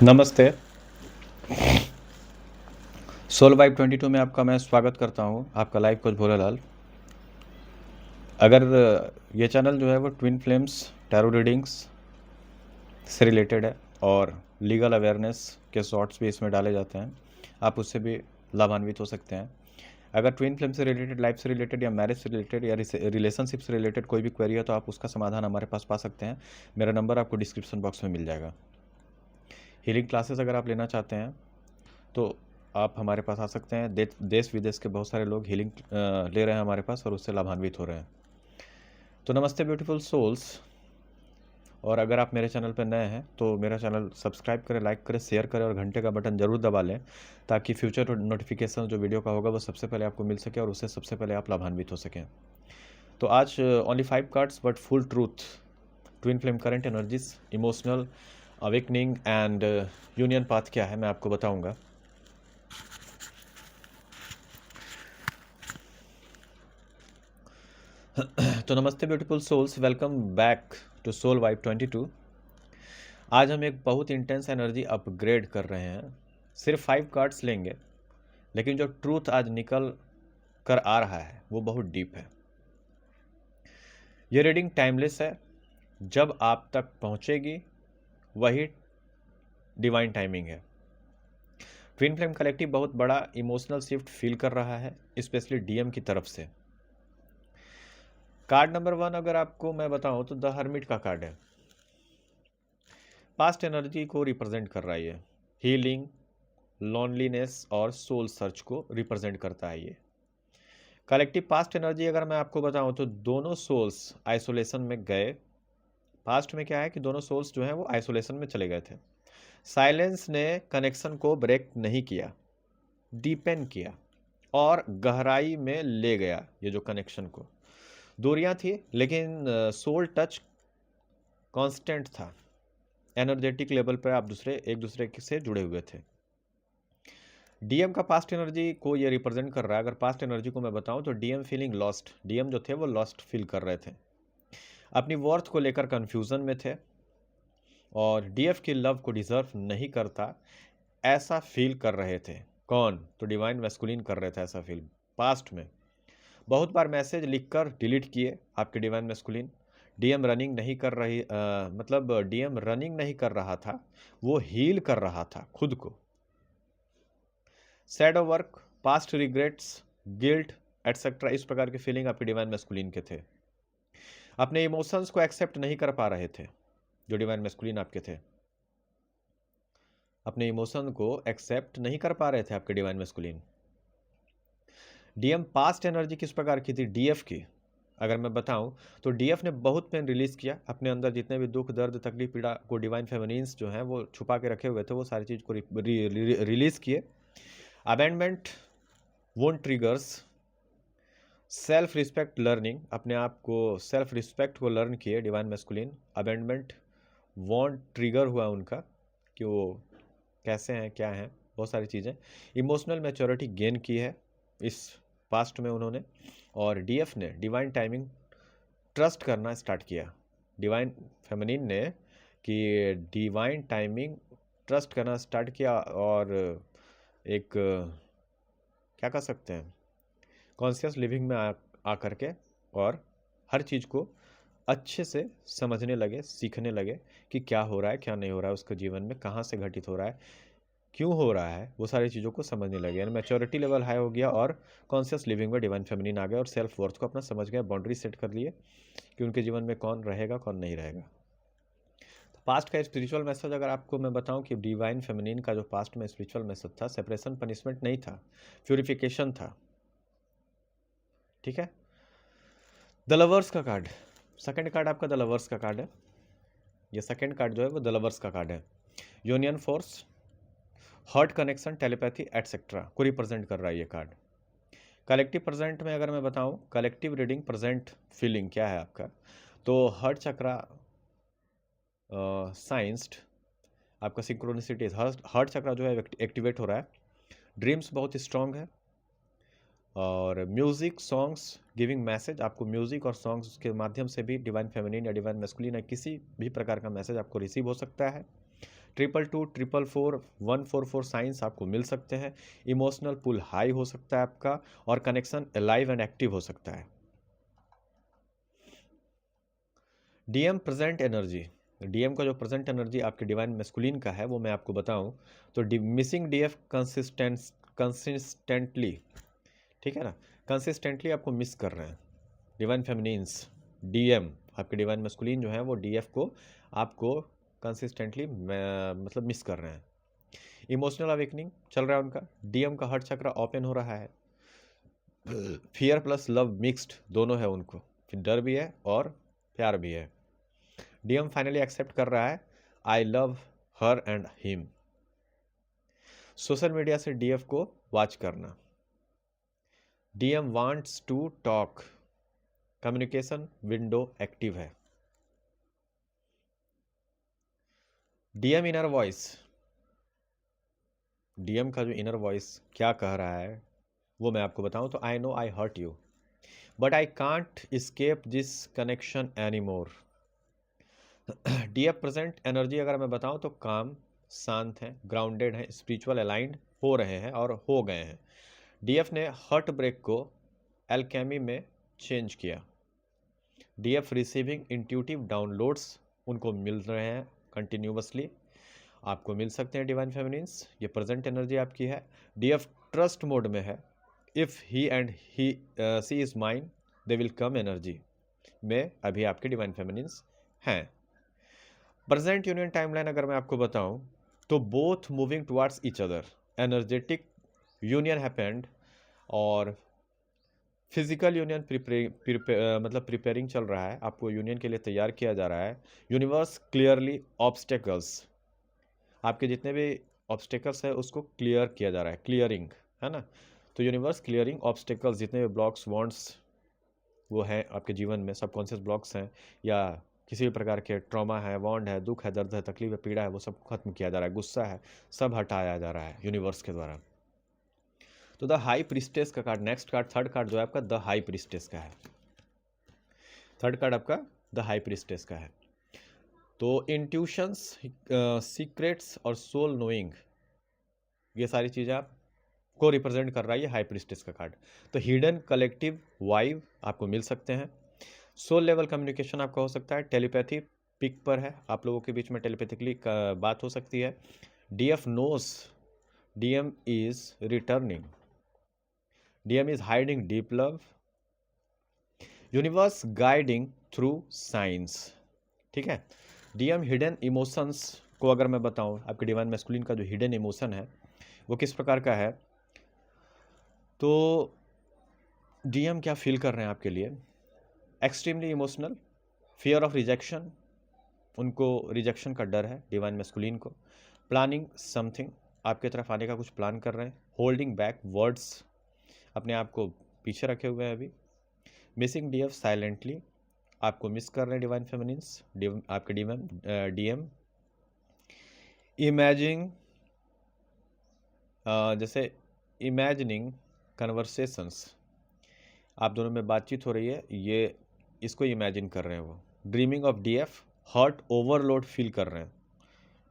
नमस्ते। Soul vibe 22 में आपका मैं स्वागत करता हूँ, आपका लाइव कोच भोलेलाल। अगर ये चैनल जो है वो ट्विन फ्लेम्स टैरो रीडिंग्स से रिलेटेड है और लीगल अवेयरनेस के शॉर्ट्स भी इसमें डाले जाते हैं, आप उससे भी लाभान्वित हो सकते हैं। अगर ट्विन फ्लेम से रिलेटेड, लाइफ से रिलेटेड या मैरिज से रिलेटेड या रिलेशनशिप से रिलेटेड कोई भी क्वेरी है तो आप उसका समाधान हमारे पास पा सकते हैं। मेरा नंबर आपको डिस्क्रिप्शन बॉक्स में मिल जाएगा। हीलिंग क्लासेस अगर आप लेना चाहते हैं तो आप हमारे पास आ सकते हैं। देश विदेश के बहुत सारे लोग हीलिंग ले रहे हैं हमारे पास और उससे लाभान्वित हो रहे हैं। तो नमस्ते ब्यूटीफुल सोल्स। और अगर आप मेरे चैनल पर नए हैं तो मेरा चैनल सब्सक्राइब करें, लाइक करें, शेयर करें और घंटे का बटन ज़रूर दबा लें ताकि फ्यूचर नोटिफिकेशन जो वीडियो का होगा वो सबसे पहले आपको मिल सके और उससे सबसे पहले आप लाभान्वित हो सकें। तो आज only 5 cards but full truth, twin flame current energies, emotional awakening and union path क्या है मैं आपको बताऊंगा। तो नमस्ते beautiful souls, welcome back to soul vibe 22। आज हम एक बहुत इंटेंस एनर्जी अपग्रेड कर रहे हैं। सिर्फ 5 कार्ड्स लेंगे, लेकिन जो ट्रूथ आज निकल कर आ रहा है वो बहुत डीप है। ये रीडिंग टाइमलेस है, जब आप तक पहुंचेगी वही डिवाइन टाइमिंग है। ट्विन फ्लेम कलेक्टिव बहुत बड़ा इमोशनल शिफ्ट फील कर रहा है, स्पेशली डीएम की तरफ से। कार्ड नंबर 1 अगर आपको मैं बताऊं तो द हर्मिट का कार्ड है। पास्ट एनर्जी को रिप्रेजेंट कर रहा है ये। हीलिंग, लॉनलीनेस और सोल सर्च को रिप्रेजेंट करता है ये। कलेक्टिव पास्ट एनर्जी अगर मैं आपको बताऊं तो दोनों सोल्स आइसोलेशन में गए। पास्ट में क्या है कि दोनों सोल्स जो हैं वो आइसोलेशन में चले गए थे। साइलेंस ने कनेक्शन को ब्रेक नहीं किया, डीपेन किया और गहराई में ले गया ये जो कनेक्शन को। दूरियां थी लेकिन सोल टच कांस्टेंट था। एनर्जेटिक लेवल पर आप एक दूसरे से जुड़े हुए थे। डीएम का पास्ट एनर्जी को ये रिप्रेजेंट कर रहा है। अगर पास्ट एनर्जी को मैं बताऊं तो डीएम फीलिंग लॉस्ट, डीएम जो थे वो लॉस्ट फील कर रहे थे, अपनी वर्थ को लेकर कंफ्यूजन में थे और डीएफ की लव को डिजर्व नहीं करता ऐसा फील कर रहे थे। कौन? तो डिवाइन मैस्कुलिन कर रहे थे ऐसा फील। पास्ट में बहुत बार मैसेज लिखकर डिलीट किए आपके डिवाइन मैस्कुलिन। डीएम रनिंग नहीं कर रही मतलब डीएम रनिंग नहीं कर रहा था, वो हील कर रहा था खुद को। Shadow work, past regrets, guilt etcetera, इस प्रकार के फीलिंग आपके डिवाइन मैस्कुलिन के थे। अपने इमोशंस को एक्सेप्ट नहीं कर पा रहे थे जो डिवाइन मैस्कुलिन आपके थे। अपने इमोशन को एक्सेप्ट नहीं कर पा रहे थे आपके divine masculine. DM past energy किस प्रकार की थी? डीएफ की अगर मैं बताऊं तो डीएफ ने बहुत पेन रिलीज किया अपने अंदर। जितने भी दुख, दर्द, तकलीफ, पीड़ा को डिवाइन फेमिनिन्स जो हैं वो छुपा के रखे हुए थे, वो सारी चीज़ को रिलीज किए। Abandonment, wound triggers, self respect learning, अपने आप को सेल्फ रिस्पेक्ट को लर्न किए divine masculine. Abandonment, wound trigger हुआ उनका कि वो कैसे हैं, क्या हैं, बहुत सारी चीज़ें। इमोशनल मैच्योरिटी गेन की है इस पास्ट में उन्होंने। और डीएफ ने डिवाइन टाइमिंग ट्रस्ट करना स्टार्ट किया। डिवाइन फेमिनिन ने कि डिवाइन टाइमिंग ट्रस्ट करना स्टार्ट किया और एक क्या कह सकते हैं, कॉन्शियस लिविंग में आ करके और हर चीज़ को अच्छे से समझने लगे, सीखने लगे कि क्या हो रहा है, क्या नहीं हो रहा है उसके जीवन में, कहाँ से घटित हो रहा है, क्यों हो रहा है, वो सारी चीज़ों को समझने लगे। यानी मैच्योरिटी लेवल हाई हो गया और कॉन्शियस लिविंग में डिवाइन फेमिनिन आ गया और सेल्फ वर्थ को अपना समझ गया, बाउंड्री सेट कर लिए कि उनके जीवन में कौन रहेगा, कौन नहीं रहेगा। तो पास्ट का स्पिरिचुअल मैसेज अगर आपको मैं बताऊं कि डिवाइन फेमिनिन का जो पास्ट में स्पिरिचुअल मैसेज था, सेपरेशन पनिशमेंट नहीं था, प्यूरिफिकेशन था। ठीक है। द लवर्स का कार्ड, सेकंड कार्ड आपका द लवर्स का कार्ड है। ये सेकंड कार्ड जो है वो द लवर्स का कार्ड है। Union force, heart connection, telepathy etcetera को रिप्रेजेंट कर रहा है ये कार्ड। कलेक्टिव प्रेजेंट में अगर मैं बताऊं, कलेक्टिव रीडिंग प्रेजेंट फीलिंग क्या है आपका, तो हार्ट चक्रा साइंस्ड, आपका सिंक्रोनिसिटी, हार्ट चक्रा जो है एक्टिवेट हो रहा है। ड्रीम्स बहुत स्ट्रांग है और म्यूज़िक, सॉन्ग्स गिविंग मैसेज, आपको म्यूज़िक और सॉन्ग्स के माध्यम से भी डिवाइन फेमिनिन या डिवाइन मैस्कुलिन या किसी भी प्रकार का मैसेज आपको रिसीव हो सकता है। 222, 444, 144 साइंस आपको मिल सकते हैं। इमोशनल पुल हाई हो सकता है आपका, और कनेक्शन अलाइव एंड एक्टिव हो सकता है। डीएम प्रेजेंट एनर्जी, डीएम का जो प्रेजेंट एनर्जी आपके डिवाइन मैस्कुलिन का है वो मैं आपको बताऊं तो मिसिंग डीएफ कंसिस्टेंटली, ठीक है ना, कंसिस्टेंटली आपको मिस कर रहे हैं। डिवाइन फेमिनिन्स डीएम आपके डिवाइन मैस्कुलिन जो है वो डीएफ को आपको कंसिस्टेंटली मतलब मिस कर रहे हैं। इमोशनल अवेकनिंग चल रहा है उनका, डीएम का हार्ट चक्र ओपन हो रहा है, फियर प्लस लव मिक्स्ड दोनों है उनको, फिर डर भी है और प्यार भी है। डीएम फाइनली एक्सेप्ट कर रहा है I love her and him. Social media से डीएफ को वॉच करना, DM wants to talk, communication window active है। डीएम इनर वॉइस, डीएम का जो इनर वॉइस क्या कह रहा है वो मैं आपको बताऊं तो I know I hurt you but I can't escape this connection any more. DF present energy अगर मैं बताऊं तो काम, शांत है, ग्राउंडेड है, स्पिरिचुअल अलाइंड हो रहे हैं और हो गए हैं। डीएफ ने हार्ट ब्रेक को एल्केमी में चेंज किया। डीएफ रिसीविंग इंट्यूटिव डाउनलोड्स उनको मिल रहे हैं कंटिन्यूसली, आपको मिल सकते हैं डिवाइन फेमिनिन्स। ये प्रेजेंट एनर्जी आपकी है। डीएफ ट्रस्ट मोड में है, if he and he she is mine they will come energy में अभी आपके डिवाइन फेमिनिन्स हैं। प्रेजेंट यूनियन टाइमलाइन अगर मैं आपको बताऊं तो both moving towards each other, energetic union happened और फिजिकल यूनियन मतलब प्रिपेयरिंग चल रहा है, आपको यूनियन के लिए तैयार किया जा रहा है। यूनिवर्स क्लियरली ऑब्स्टेकल्स, आपके जितने भी ऑब्स्टेकल्स है उसको क्लियर किया जा रहा है, क्लियरिंग है ना। तो यूनिवर्स क्लियरिंग ऑब्स्टेकल्स, जितने भी ब्लॉक्स वॉन्ट्स वो हैं आपके जीवन में, सबकॉन्शियस ब्लॉक्स हैं या किसी भी प्रकार के ट्रॉमा है, वॉन्ड है, दुख है, दर्द है, तकलीफ है, पीड़ा है, वो सब खत्म किया जा रहा है, गुस्सा है सब हटाया जा रहा है यूनिवर्स के द्वारा। तो द हाई प्रिस्टेस का card, next card, third card जो है आपका द हाई प्रिस्टेस का है। थर्ड कार्ड आपका द हाई प्रिस्टेस का है। तो इंट्यूशंस, सीक्रेट्स और सोल नोइंग, ये सारी चीज़ें आपको रिप्रेजेंट कर रहा है ये हाई प्रिस्टेस का कार्ड। तो हिडन कलेक्टिव वाइब आपको मिल सकते हैं। सोल लेवल कम्युनिकेशन आपका हो सकता है, टेलीपैथी पिक पर है, आप लोगों के बीच में टेलीपैथिकली बात हो सकती है। DF knows DM is returning, DM is hiding deep love, universe guiding through science, ठीक है। डीएम हिडन इमोशंस को अगर मैं बताऊं, आपके डिवाइन मैस्कुलिन का जो हिडन इमोशन है वो किस प्रकार का है, तो डीएम क्या फील कर रहे हैं आपके लिए, extremely emotional, fear of rejection, उनको रिजेक्शन का डर है डिवाइन मैस्कुलिन को। प्लानिंग समथिंग, आपके तरफ आने का कुछ प्लान कर रहे हैं। होल्डिंग बैक वर्ड्स, अपने आप को पीछे रखे हुए हैं अभी। मिसिंग डीएफ साइलेंटली, आपको मिस कर रहे हैं डिवाइन फेमिनिन्स आपके डीएम। इमेजिंग, जैसे इमेजिनिंग कन्वर्सेशंस, आप दोनों में बातचीत हो रही है, ये इसको इमेजिन कर रहे हैं वो। Dreaming of DF, heart overload feel कर रहे हैं।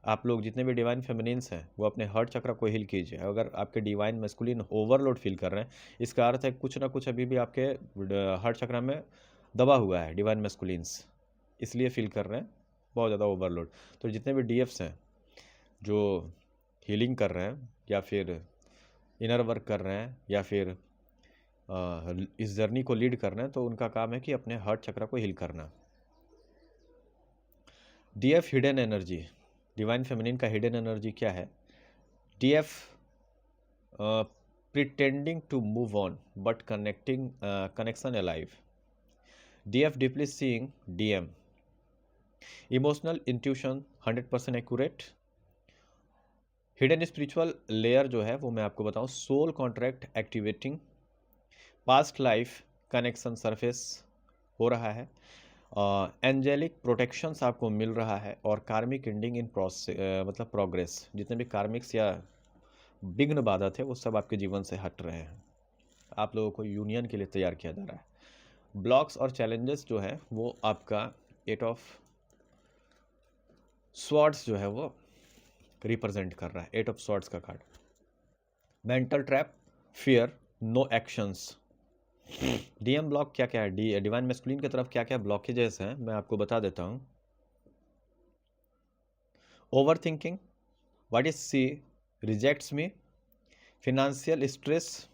आप लोग जितने भी डिवाइन फेमिनिन्स हैं वो अपने हार्ट चक्र को हील कीजिए। अगर आपके डिवाइन मैस्कुलिन ओवरलोड फील कर रहे हैं, इसका अर्थ है कुछ ना कुछ अभी भी आपके हार्ट चक्र में दबा हुआ है डिवाइन मैस्कुलिन्स, इसलिए फील कर रहे हैं बहुत ज़्यादा ओवरलोड। तो जितने भी डीएफ्स हैं जो हीलिंग कर रहे हैं या फिर इनर वर्क कर रहे हैं या फिर इस जर्नी को लीड कर रहे हैं, तो उनका काम है कि अपने हार्ट चक्र को हील करना। DF hidden energy, divine feminine का हिडन एनर्जी क्या है, DF pretending to move on but connection alive, DF deeply seeing DM, emotional intuition 100% accurate. Hidden spiritual layer जो है वो मैं आपको बताऊं, soul contract activating, past life connection surface हो रहा है, एंजेलिक प्रोटेक्शंस आपको मिल रहा है, और कार्मिक एंडिंग इन मतलब प्रोग्रेस, जितने भी कार्मिक्स या विघ्न बाधा थे वो सब आपके जीवन से हट रहे हैं, आप लोगों को यूनियन के लिए तैयार किया जा रहा है। ब्लॉक्स और चैलेंजेस जो है वो आपका 8 ऑफ स्वॉर्ड्स जो है वो रिप्रेजेंट कर रहा है, 8 ऑफ सॉर्ड्स का card. Mental trap, fear, no actions. DM block क्या क्या है, डिवाइन मैस्कुलिन की तरफ क्या क्या ब्लॉकेजेस हैं, मैं आपको बता देता हूँ। Over thinking, what is she rejects me, financial stress,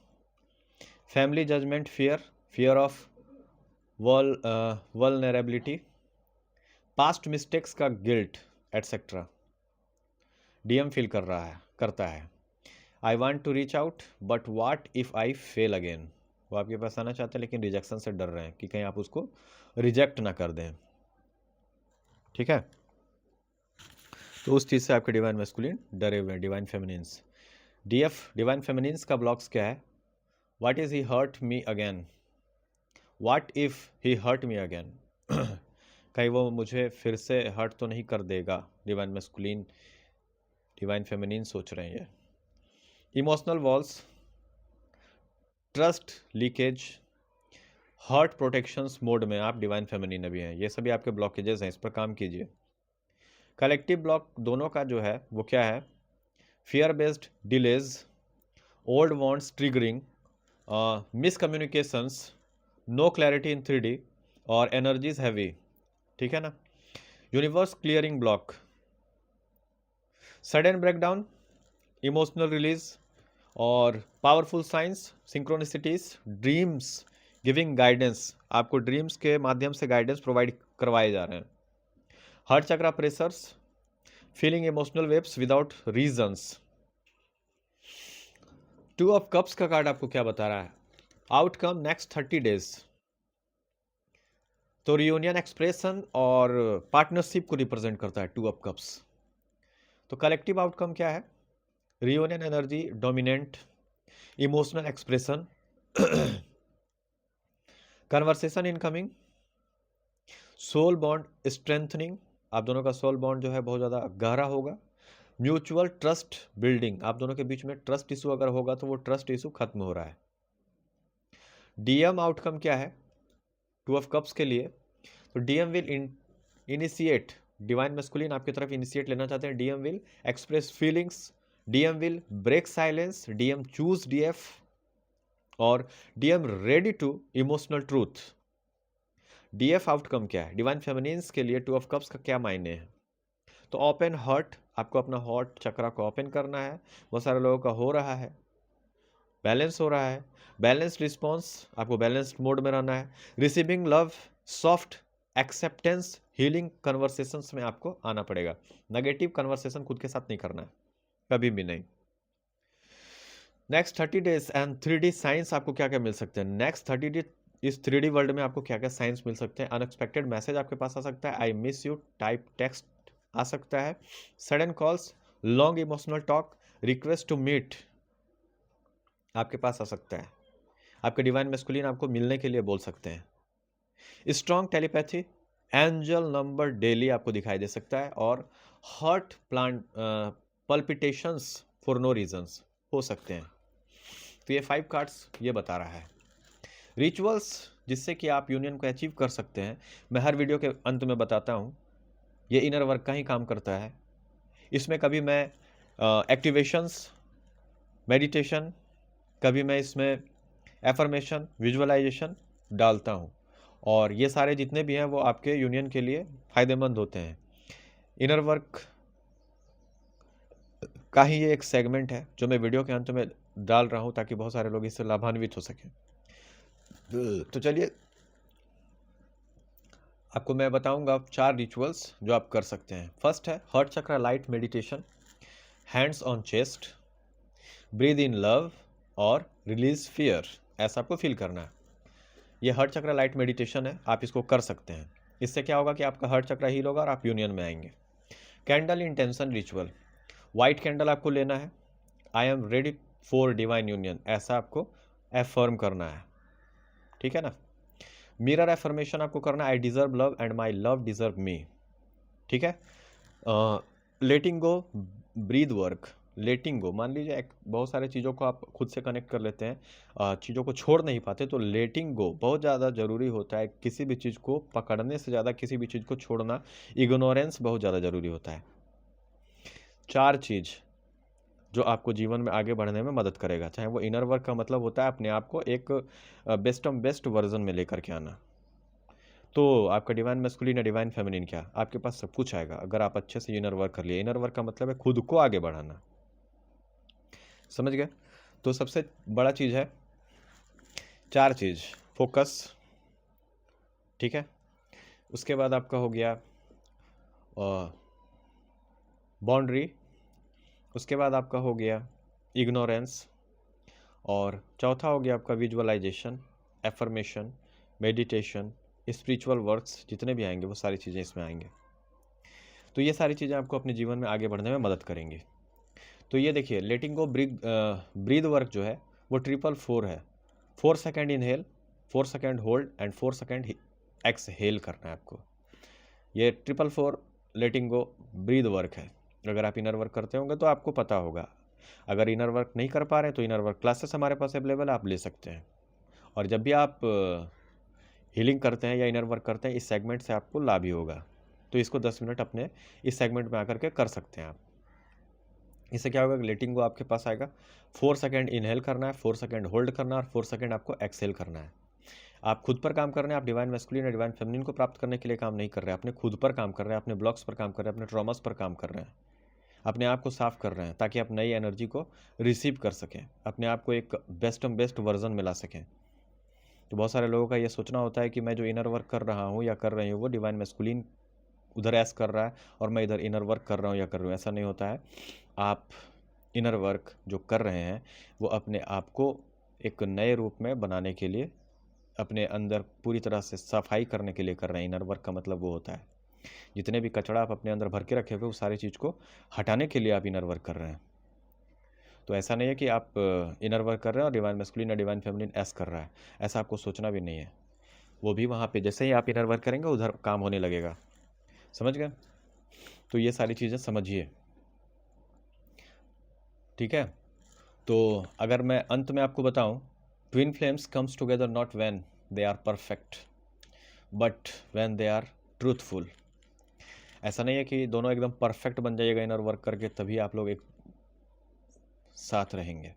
family judgement, fear of vulnerability, past mistakes का गिल्ट एटसेट्रा। डीएम फील करता है I want to reach out but what if I fail again. वो आपके पास आना चाहते हैं लेकिन rejection से डर रहे हैं कि कहीं आप उसको रिजेक्ट ना कर दें। ठीक है, तो उस चीज़ से आपके डिवाइन मैस्कुलिन डरे हुए हैं। Divine feminines, DF divine feminines का ब्लॉक्स क्या है, what is he hurt me again, what if he hurt me again. कहीं वो मुझे फिर से हर्ट तो नहीं कर देगा, डिवाइन मैस्कुलिन डिवाइन फेमिनिन सोच रहे हैं ये। Emotional walls, trust leakage, hurt protections mode में आप डिवाइन फेमिनिन अभी हैं, ये सभी आपके ब्लॉकेजेस हैं, इस पर काम कीजिए। कलेक्टिव ब्लॉक दोनों का जो है वो क्या है, fear based delays, old wounds triggering, miscommunications, no clarity in 3D और एनर्जीज हैवी। ठीक है ना, universe clearing block, sudden breakdown, emotional release और powerful signs, synchronicities, dreams giving guidance, आपको ड्रीम्स के माध्यम से गाइडेंस प्रोवाइड करवाए जा रहे हैं। Heart chakra pressures, feeling emotional waves without reasons. 2 of cups का कार्ड आपको क्या बता रहा है, आउटकम नेक्स्ट 30 डेज। तो रियूनियन एक्सप्रेशन और पार्टनरशिप को रिप्रेजेंट करता है 2 ऑफ कप्स। तो कलेक्टिव आउटकम क्या है, reunion energy dominant, emotional expression, conversation incoming, soul bond strengthening, आप दोनों का सोल बॉन्ड जो है बहुत ज़्यादा गहरा होगा, म्यूचुअल ट्रस्ट बिल्डिंग, आप दोनों के बीच में ट्रस्ट इशू अगर होगा तो वो ट्रस्ट इशू खत्म हो रहा है। डीएम आउटकम क्या है 2 ऑफ कप्स के लिए, तो DM will initiate, divine masculine आपकी तरफ इनिशिएट लेना चाहते हैं, DM will express feelings, DM will break silence, DM choose DF और DM ready to emotional truth. DF outcome क्या है, डिवाइन फेमिनिन्स के लिए 2 ऑफ कप्स का क्या मायने है, तो ओपन हार्ट, आपको अपना हार्ट चक्रा को ओपन करना है, बहुत सारे लोगों का हो रहा है, बैलेंस हो रहा है, बैलेंस्ड रिस्पॉन्स, आपको बैलेंस्ड मोड में रहना है, receiving love, soft acceptance, healing conversations में आपको आना पड़ेगा, नेगेटिव कन्वर्सेशन खुद के साथ नहीं करना है, कभी भी नहीं। Next 30 days and 3D science आपको क्या क्या मिल सकते हैं, नेक्स्ट 30 डेज इस 3D वर्ल्ड में आपको क्या क्या साइंस मिल सकते हैं, अनएक्सपेक्टेड मैसेज आपके पास आ सकता है, I miss you type text आ सकता है, sudden calls, long emotional talk, request to meet आपके पास आ सकता है, आपके डिवाइन मैस्कुलिन आपको मिलने के लिए बोल सकते हैं, strong telepathy, angel number daily आपको दिखाई दे सकता है और heart plant palpitations for no reasons हो सकते हैं। तो ये 5 कार्ड्स ये बता रहा है। रिचुअल्स जिससे कि आप यूनियन को अचीव कर सकते हैं, मैं हर वीडियो के अंत में बताता हूँ, ये इनर वर्क का ही काम करता है। इसमें कभी मैं एक्टिवेशंस, मेडिटेशन, कभी मैं इसमें एफर्मेशन, विजुअलाइजेशन डालता हूँ और ये सारे जितने भी हैं वो आपके यूनियन के लिए फ़ायदेमंद होते हैं। इनर वर्क का ही ये एक सेगमेंट है जो मैं वीडियो के अंत में डाल रहा हूँ ताकि बहुत सारे लोग इससे लाभान्वित हो सकें। तो चलिए आपको मैं बताऊंगा 4 रिचुअल्स जो आप कर सकते हैं। फर्स्ट है heart chakra light meditation, hands on chest, breathe in love और रिलीज फियर, ऐसा आपको फील करना है। ये हार्ट चक्रा लाइट मेडिटेशन है, आप इसको कर सकते हैं। इससे क्या होगा कि आपका हार्ट चक्रा हील होगा और आप यूनियन में आएंगे। Candle intention ritual, white candle आपको लेना है, I am ready for divine union, ऐसा आपको एफर्म करना है। ठीक है ना। मिरर एफर्मेशन आपको करना है, I deserve love and my love deserve me. ठीक है। लेटिंग गो, ब्रीद वर्क, लेटिंग गो, मान लीजिए बहुत सारे चीज़ों को आप खुद से कनेक्ट कर लेते हैं, चीज़ों को छोड़ नहीं पाते, तो लेटिंग गो बहुत ज़्यादा ज़रूरी होता है। किसी भी चीज़ को पकड़ने से ज़्यादा किसी भी चीज़ को छोड़ना, इग्नोरेंस बहुत ज़्यादा ज़रूरी होता है। 4 चीज़ जो आपको जीवन में आगे बढ़ने में मदद करेगा। चाहे वो इनर वर्क का मतलब होता है अपने आप को एक बेस्ट वर्ज़न में लेकर के आना। तो आपका डिवाइन मैस्कुलिन या डिवाइन फेमिनिन क्या? आपके पास सब कुछ आएगा अगर आप अच्छे से इनर वर्क कर लिए। इनर वर्क का मतलब है खुद को आगे बढ़ाना। समझ गए? तो सबसे बड़ा चीज़ है 4 चीज़, फोकस, ठीक है? उसके बाद आपका हो गया बाउंड्री, उसके बाद आपका हो गया इग्नोरेंस, और चौथा हो गया आपका visualisation, affirmation, meditation, spiritual works, जितने भी आएंगे वो सारी चीज़ें इसमें आएंगे। तो ये सारी चीज़ें आपको अपने जीवन में आगे बढ़ने में मदद करेंगी। तो ये देखिए, लेटिंग गो ब्रीद वर्क जो है वो 444 है। 4 second inhale, 4 second hold and 4 second exhale करना है आपको। ये 444 लेटिंग गो ब्रीद वर्क है। अगर आप इनर वर्क करते होंगे तो आपको पता होगा। अगर इनर वर्क नहीं कर पा रहे हैं तो इनर वर्क क्लासेस हमारे पास अवेलेबल है, आप ले सकते हैं। और जब भी आप हीलिंग करते हैं या इनर वर्क करते हैं, इस सेगमेंट से आपको लाभ ही होगा। तो इसको 10 मिनट अपने इस सेगमेंट में आकर के कर सकते हैं आप। इससे क्या होगा, लेटिंग गो आपके पास आएगा। 4 सेकेंड इनहेल करना है, 4 सेकेंड होल्ड करना है और 4 सेकेंड आपको एक्सहेल करना है। आप खुद पर काम कर रहे हैं। आप डिवाइन मैस्कुलिन या डिवाइन फेमिनिन को प्राप्त करने के लिए काम नहीं कर रहे हैं, अपने खुद पर काम कर रहे हैं, अपने ब्लॉक्स पर काम कर रहे हैं, अपने ट्रॉमास पर काम कर रहे हैं, अपने आप को साफ कर रहे हैं ताकि आप नई एनर्जी को रिसीव कर सकें, अपने आप को एक बेस्ट वर्जन में ला सकें। तो बहुत सारे लोगों का ये सोचना होता है कि मैं जो इनर वर्क कर रहा हूँ या कर रही हूँ वो डिवाइन मैस्कुलिन उधर ऐस कर रहा है और मैं इधर इनर वर्क कर रहा हूँ या कर रहा हूँ। ऐसा नहीं होता है। आप इनर वर्क जो कर रहे हैं वो अपने आप को एक नए रूप में बनाने के लिए, अपने अंदर पूरी तरह से सफाई करने के लिए कर रहे हैं। इनर वर्क का मतलब वो होता है जितने भी कचरा आप अपने अंदर भर के रखे हुए, वो सारी चीज़ को हटाने के लिए आप इनर वर्क कर रहे हैं। तो ऐसा नहीं है कि आप इनर वर्क कर रहे हैं और डिवाइन मैस्कुलिन या डिवाइन फेमिनिन ऐस कर रहा है, ऐसा आपको सोचना भी नहीं है। वो भी वहाँ पे जैसे ही आप इनर वर्क करेंगे उधर काम होने लगेगा। समझ गए? तो ये सारी चीज़ें समझिए, ठीक है? तो अगर मैं अंत में आपको बताऊं, twin flames comes together not when they are perfect but when they are truthful. ऐसा नहीं है कि दोनों एकदम परफेक्ट बन जाइएगा इनर वर्क करके तभी आप लोग एक साथ रहेंगे।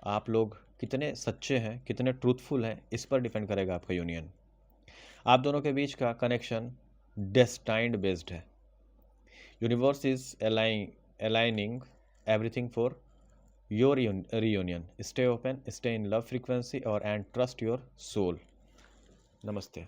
आप लोग कितने सच्चे हैं, कितने ट्रूथफुल हैं, इस पर डिपेंड करेगा आपका यूनियन। आप दोनों के बीच का कनेक्शन डेस्टाइंड बेस्ड है। Universe is aligning everything for your reunion. Stay open, stay in love frequency, and trust your soul. Namaste.